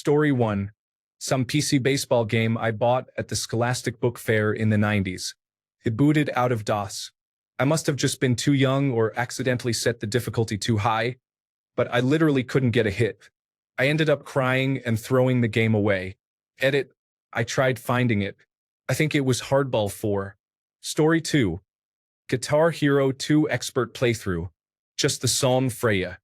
Story 1. Some PC baseball game I bought at the Scholastic Book Fair in the 90s. It booted out of DOS. I must have just been too young or accidentally set the difficulty too high, but I literally couldn't get a hit. I ended up crying and throwing the game away. Edit. I tried finding it. I think it was Hardball 4. Story 2. Guitar Hero 2 Expert Playthrough. Just the song Freya.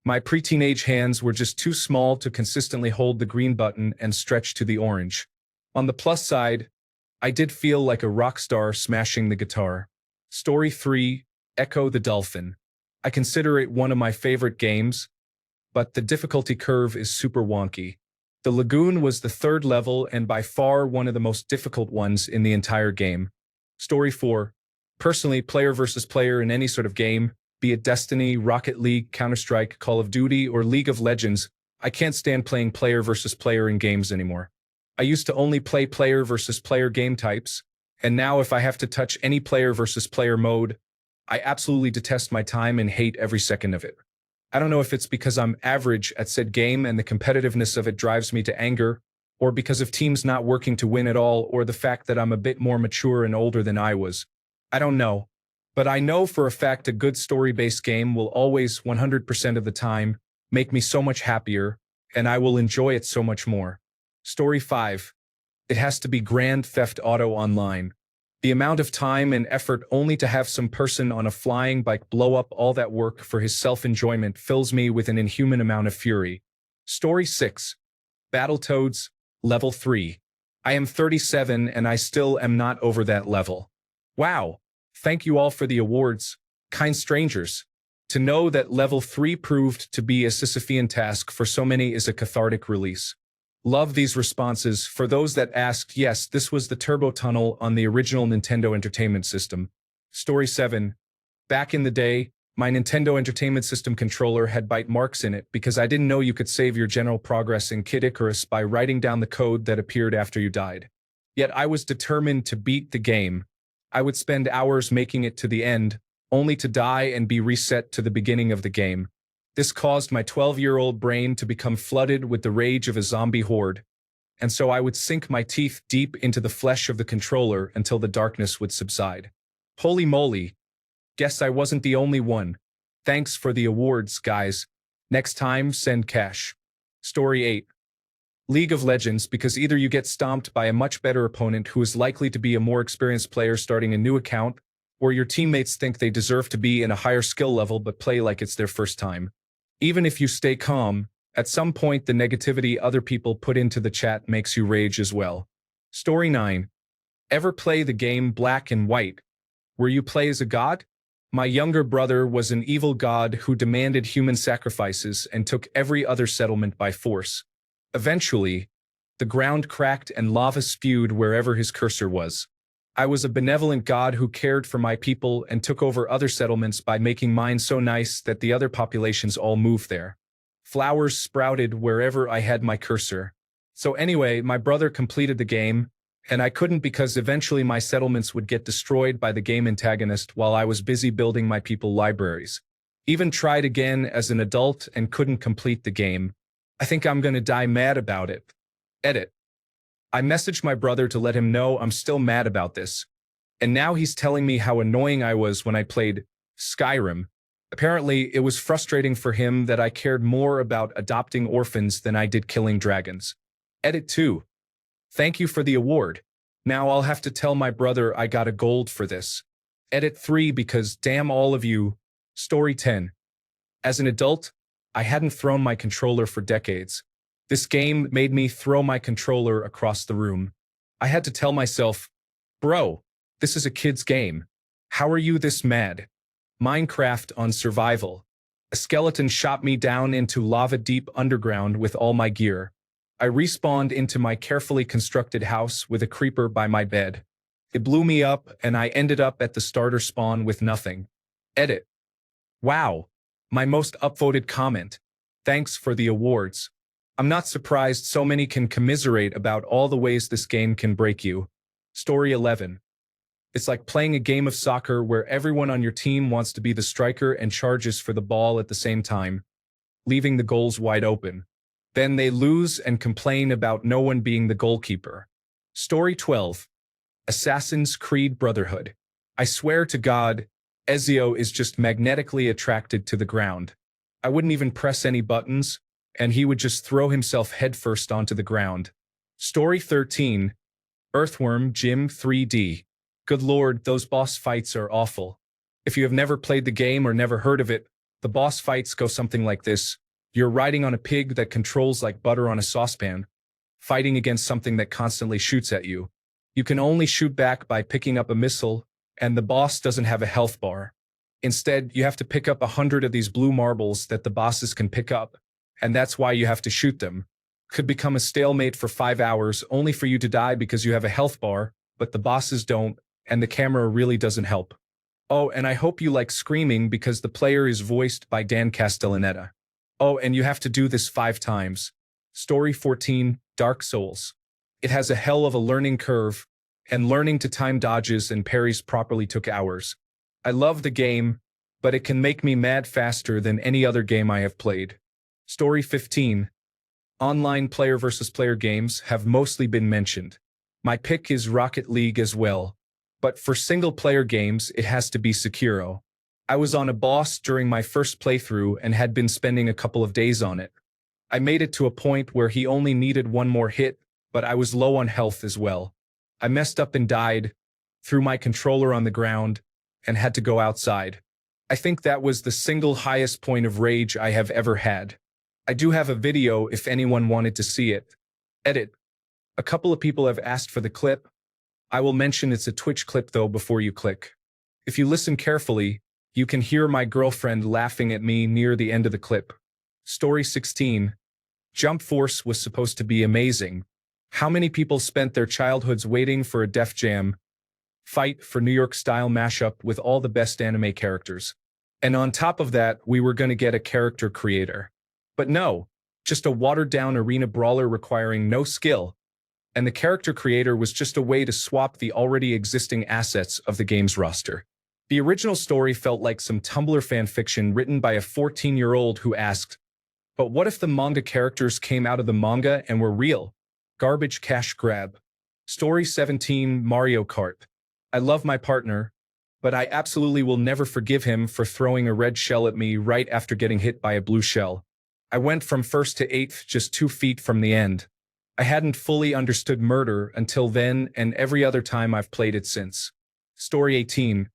My pre-teenage hands were just too small to consistently hold the green button and stretch to the orange. On the plus side, I did feel like a rock star smashing the guitar. Story 3. Echo the Dolphin. I consider it one of my favorite games, but the difficulty curve is super wonky. The lagoon was the third level and by far one of the most difficult ones in the entire game. Story 4. Personally, player versus player in any sort of game, be it Destiny, Rocket League, Counter-Strike, Call of Duty, or League of Legends, I can't stand playing player versus player in games anymore. I used to only play player versus player game types, and now if I have to touch any player versus player mode, I absolutely detest my time and hate every second of it. I don't know if it's because I'm average at said game and the competitiveness of it drives me to anger, or because of teams not working to win at all, or the fact that I'm a bit more mature and older than I was. I don't know. But I know for a fact a good story-based game will always, 100% of the time, make me so much happier, and I will enjoy it so much more. Story 5. It has to be Grand Theft Auto Online. The amount of time and effort only to have some person on a flying bike blow up all that work for his self-enjoyment fills me with an inhuman amount of fury. Story 6. Battletoads, Level 3. I am 37 and I still am not over that level. Wow. Thank you all for the awards, kind strangers. To know that Level 3 proved to be a Sisyphean task for so many is a cathartic release. Love these responses. For those that asked, yes, this was the turbo tunnel on the original Nintendo Entertainment System. Story 7. Back in the day, my Nintendo Entertainment System controller had bite marks in it because I didn't know you could save your general progress in Kid Icarus by writing down the code that appeared after you died. Yet I was determined to beat the game. I would spend hours making it to the end, only to die and be reset to the beginning of the game. This caused my 12-year-old brain to become flooded with the rage of a zombie horde, and so I would sink my teeth deep into the flesh of the controller until the darkness would subside. Holy moly. Guess I wasn't the only one. Thanks for the awards, guys. Next time, send cash. Story 8. League of Legends, because either you get stomped by a much better opponent who is likely to be a more experienced player starting a new account, or your teammates think they deserve to be in a higher skill level but play like it's their first time. Even if you stay calm, at some point the negativity other people put into the chat makes you rage as well. Story 9. Ever play the game Black and White, where you play as a god? My younger brother was an evil god who demanded human sacrifices and took every other settlement by force. Eventually, the ground cracked and lava spewed wherever his cursor was. I was a benevolent god who cared for my people and took over other settlements by making mine so nice that the other populations all moved there. Flowers sprouted wherever I had my cursor. So anyway, my brother completed the game, and I couldn't because eventually my settlements would get destroyed by the game antagonist while I was busy building my people libraries. Even tried again as an adult and couldn't complete the game. I think I'm gonna die mad about it. Edit. I messaged my brother to let him know I'm still mad about this, and now he's telling me how annoying I was when I played Skyrim. Apparently, it was frustrating for him that I cared more about adopting orphans than I did killing dragons. Edit 2. Thank you for the award. Now I'll have to tell my brother I got a gold for this. Edit 3 because damn all of you. Story 10. As an adult, I hadn't thrown my controller for decades. This game made me throw my controller across the room. I had to tell myself, bro, this is a kid's game. How are you this mad? Minecraft on survival. A skeleton shot me down into lava-deep underground with all my gear. I respawned into my carefully constructed house with a creeper by my bed. It blew me up and I ended up at the starter spawn with nothing. Edit. Wow. My most upvoted comment. Thanks for the awards. I'm not surprised so many can commiserate about all the ways this game can break you. Story 11. It's like playing a game of soccer where everyone on your team wants to be the striker and charges for the ball at the same time, leaving the goals wide open. Then they lose and complain about no one being the goalkeeper. Story 12. Assassin's Creed Brotherhood. I swear to God, Ezio is just magnetically attracted to the ground. I wouldn't even press any buttons, and he would just throw himself headfirst onto the ground. Story 13. Earthworm Jim 3D. Good lord, those boss fights are awful. If you have never played the game or never heard of it, the boss fights go something like this. You're riding on a pig that controls like butter on a saucepan, fighting against something that constantly shoots at you. You can only shoot back by picking up a missile, and the boss doesn't have a health bar. Instead, you have to pick up 100 of these blue marbles that the bosses can pick up, and that's why you have to shoot them. Could become a stalemate for 5 hours only for you to die because you have a health bar, but the bosses don't, and the camera really doesn't help. Oh, and I hope you like screaming because the player is voiced by Dan Castellaneta. Oh, and you have to do this 5 times. Story 14, Dark Souls. It has a hell of a learning curve, and learning to time dodges and parries properly took hours. I love the game, but it can make me mad faster than any other game I have played. Story 15. Online player versus player games have mostly been mentioned. My pick is Rocket League as well, but for single-player games it has to be Sekiro. I was on a boss during my first playthrough and had been spending a couple of days on it. I made it to a point where he only needed one more hit, but I was low on health as well. I messed up and died, threw my controller on the ground, and had to go outside. I think that was the single highest point of rage I have ever had. I do have a video if anyone wanted to see it. Edit. A couple of people have asked for the clip. I will mention it's a Twitch clip though before you click. If you listen carefully, you can hear my girlfriend laughing at me near the end of the clip. Story 16. Jump Force was supposed to be amazing. How many people spent their childhoods waiting for a Def Jam fight for New York-style mashup with all the best anime characters? And on top of that, we were going to get a character creator. But no, just a watered-down arena brawler requiring no skill. And the character creator was just a way to swap the already existing assets of the game's roster. The original story felt like some Tumblr fanfiction written by a 14-year-old who asked, but what if the manga characters came out of the manga and were real? Garbage cash grab. Story 17, Mario Kart. I love my partner, but I absolutely will never forgive him for throwing a red shell at me right after getting hit by a blue shell. I went from first to 8th just 2 feet from the end. I hadn't fully understood murder until then and every other time I've played it since. Story 18.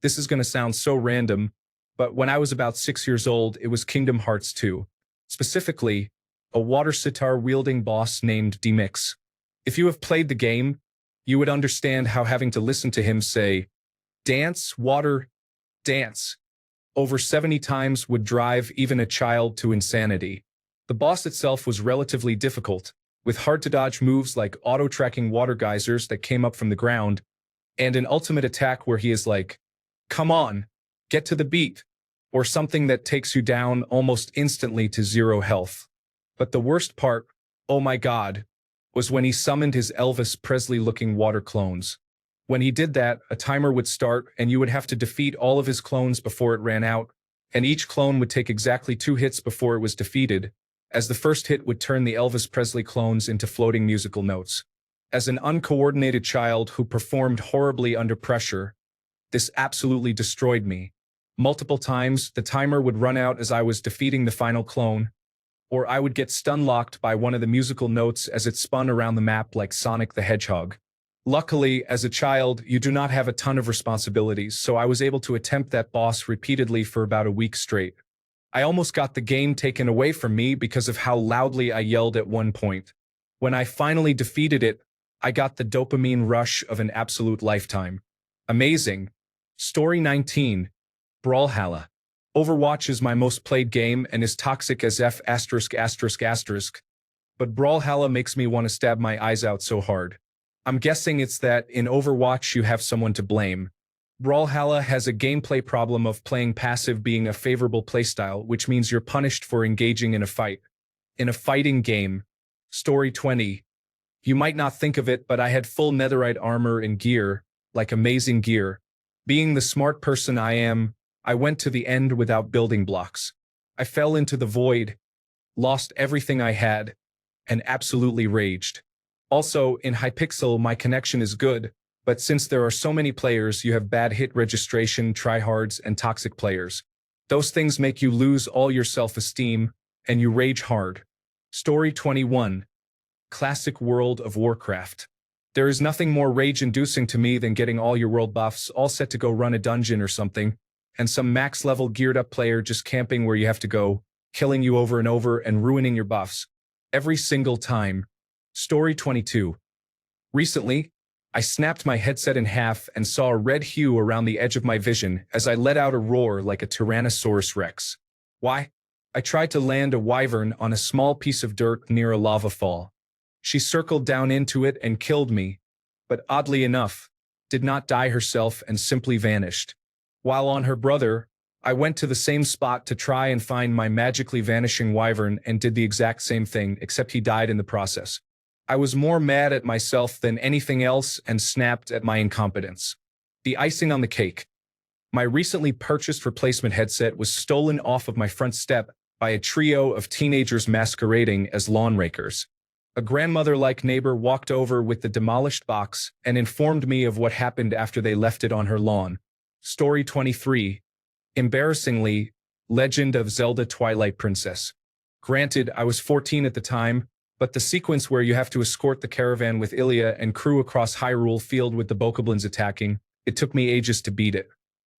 This is going to sound so random, but when I was about 6 years old, it was Kingdom Hearts 2. Specifically, a water sitar-wielding boss named D-Mix. If you have played the game, you would understand how having to listen to him say, "Dance, water, dance," over 70 times would drive even a child to insanity. The boss itself was relatively difficult, with hard-to-dodge moves like auto-tracking water geysers that came up from the ground, and an ultimate attack where he is like, "Come on, get to the beat," or something that takes you down almost instantly to 0 health. But the worst part, oh my god, was when he summoned his Elvis Presley-looking water clones. When he did that, a timer would start and you would have to defeat all of his clones before it ran out, and each clone would take exactly 2 hits before it was defeated, as the first hit would turn the Elvis Presley clones into floating musical notes. As an uncoordinated child who performed horribly under pressure, this absolutely destroyed me. Multiple times, the timer would run out as I was defeating the final clone, or I would get stun-locked by one of the musical notes as it spun around the map like Sonic the Hedgehog. Luckily, as a child, you do not have a ton of responsibilities, so I was able to attempt that boss repeatedly for about a week straight. I almost got the game taken away from me because of how loudly I yelled at one point. When I finally defeated it, I got the dopamine rush of an absolute lifetime. Amazing. Story 19. Brawlhalla. Overwatch is my most played game and is toxic as F*******, but Brawlhalla makes me want to stab my eyes out so hard. I'm guessing it's that in Overwatch you have someone to blame. Brawlhalla has a gameplay problem of playing passive being a favorable playstyle, which means you're punished for engaging in a fight. In a fighting game. Story 20. You might not think of it, but I had full netherite armor and gear, like amazing gear. Being the smart person I am, I went to the end without building blocks. I fell into the void, lost everything I had, and absolutely raged. Also, in Hypixel, my connection is good, but since there are so many players, you have bad hit registration, tryhards, and toxic players. Those things make you lose all your self-esteem, and you rage hard. Story 21. Classic World of Warcraft. There is nothing more rage-inducing to me than getting all your world buffs all set to go run a dungeon or something, and some max-level geared-up player just camping where you have to go, killing you over and over and ruining your buffs. Every single time. Story 22. Recently, I snapped my headset in half and saw a red hue around the edge of my vision as I let out a roar like a Tyrannosaurus Rex. Why? I tried to land a wyvern on a small piece of dirt near a lava fall. She circled down into it and killed me, but oddly enough, did not die herself and simply vanished. While on her brother, I went to the same spot to try and find my magically vanishing wyvern and did the exact same thing, except he died in the process. I was more mad at myself than anything else and snapped at my incompetence. The icing on the cake. My recently purchased replacement headset was stolen off of my front step by a trio of teenagers masquerading as lawn rakers. A grandmother-like neighbor walked over with the demolished box and informed me of what happened after they left it on her lawn. Story 23. Embarrassingly, Legend of Zelda Twilight Princess. Granted, I was 14 at the time, but the sequence where you have to escort the caravan with Ilya and crew across Hyrule Field with the Bokoblins attacking, it took me ages to beat it.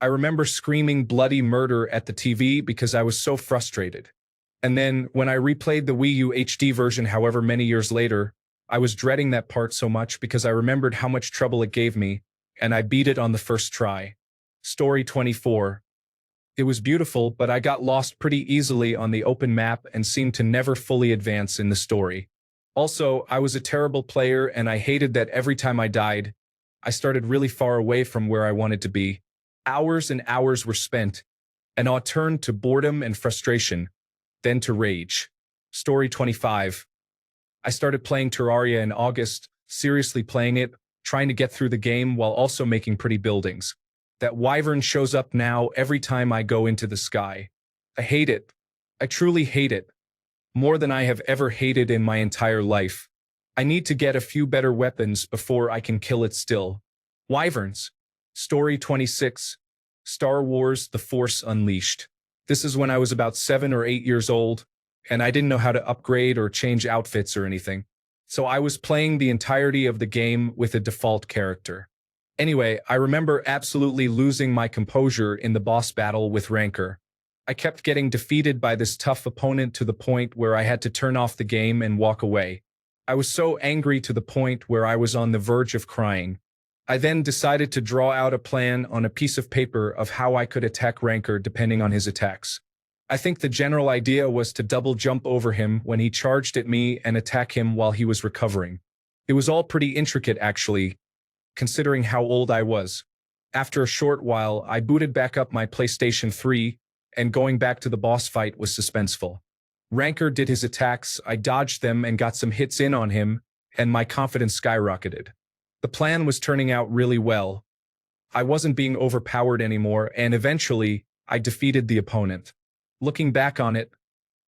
I remember screaming bloody murder at the TV because I was so frustrated. And then, when I replayed the Wii U HD version however many years later, I was dreading that part so much because I remembered how much trouble it gave me, and I beat it on the first try. Story 24. It was beautiful, but I got lost pretty easily on the open map and seemed to never fully advance in the story. Also, I was a terrible player and I hated that every time I died, I started really far away from where I wanted to be. Hours and hours were spent, and I turned to boredom and frustration, then to rage. Story 25. I started playing Terraria in August, seriously playing it, trying to get through the game while also making pretty buildings. That wyvern shows up now every time I go into the sky. I hate it. I truly hate it. More than I have ever hated in my entire life. I need to get a few better weapons before I can kill it still. Wyverns. Story 26. Star Wars: The Force Unleashed. This is when I was about 7 or 8 years old, and I didn't know how to upgrade or change outfits or anything. So I was playing the entirety of the game with a default character. Anyway, I remember absolutely losing my composure in the boss battle with Rancor. I kept getting defeated by this tough opponent to the point where I had to turn off the game and walk away. I was so angry to the point where I was on the verge of crying. I then decided to draw out a plan on a piece of paper of how I could attack Rancor depending on his attacks. I think the general idea was to double jump over him when he charged at me and attack him while he was recovering. It was all pretty intricate actually, considering how old I was. After a short while, I booted back up my PlayStation 3, and going back to the boss fight was suspenseful. Rancor did his attacks, I dodged them and got some hits in on him, and my confidence skyrocketed. The plan was turning out really well. I wasn't being overpowered anymore, and eventually, I defeated the opponent. Looking back on it,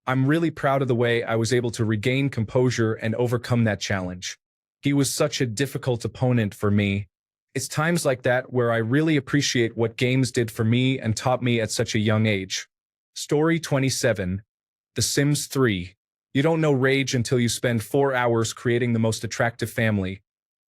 I'm really proud of the way I was able to regain composure and overcome that challenge. He was such a difficult opponent for me. It's times like that where I really appreciate what games did for me and taught me at such a young age. Story 27. The Sims 3. You don't know rage until you spend 4 hours creating the most attractive family,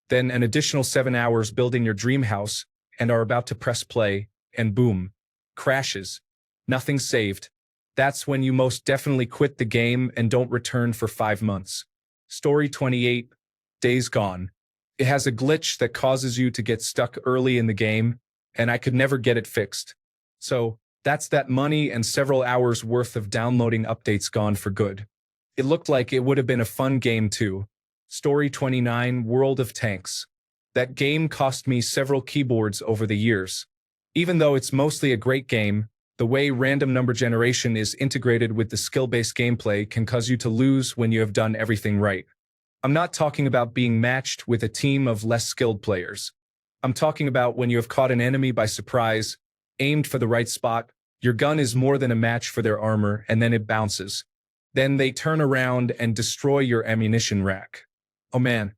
then an additional 7 hours building your dream house, and are about to press play, and boom, crashes. Nothing saved. That's when you most definitely quit the game and don't return for 5 months. Story 28. Days Gone. It has a glitch that causes you to get stuck early in the game, and I could never get it fixed. So, that's that money and several hours worth of downloading updates gone for good. It looked like it would have been a fun game too. Story 29. World of Tanks. That game cost me several keyboards over the years. Even though it's mostly a great game, the way random number generation is integrated with the skill-based gameplay can cause you to lose when you have done everything right. I'm not talking about being matched with a team of less skilled players. I'm talking about when you have caught an enemy by surprise, aimed for the right spot, your gun is more than a match for their armor, and then it bounces. Then they turn around and destroy your ammunition rack. Oh man,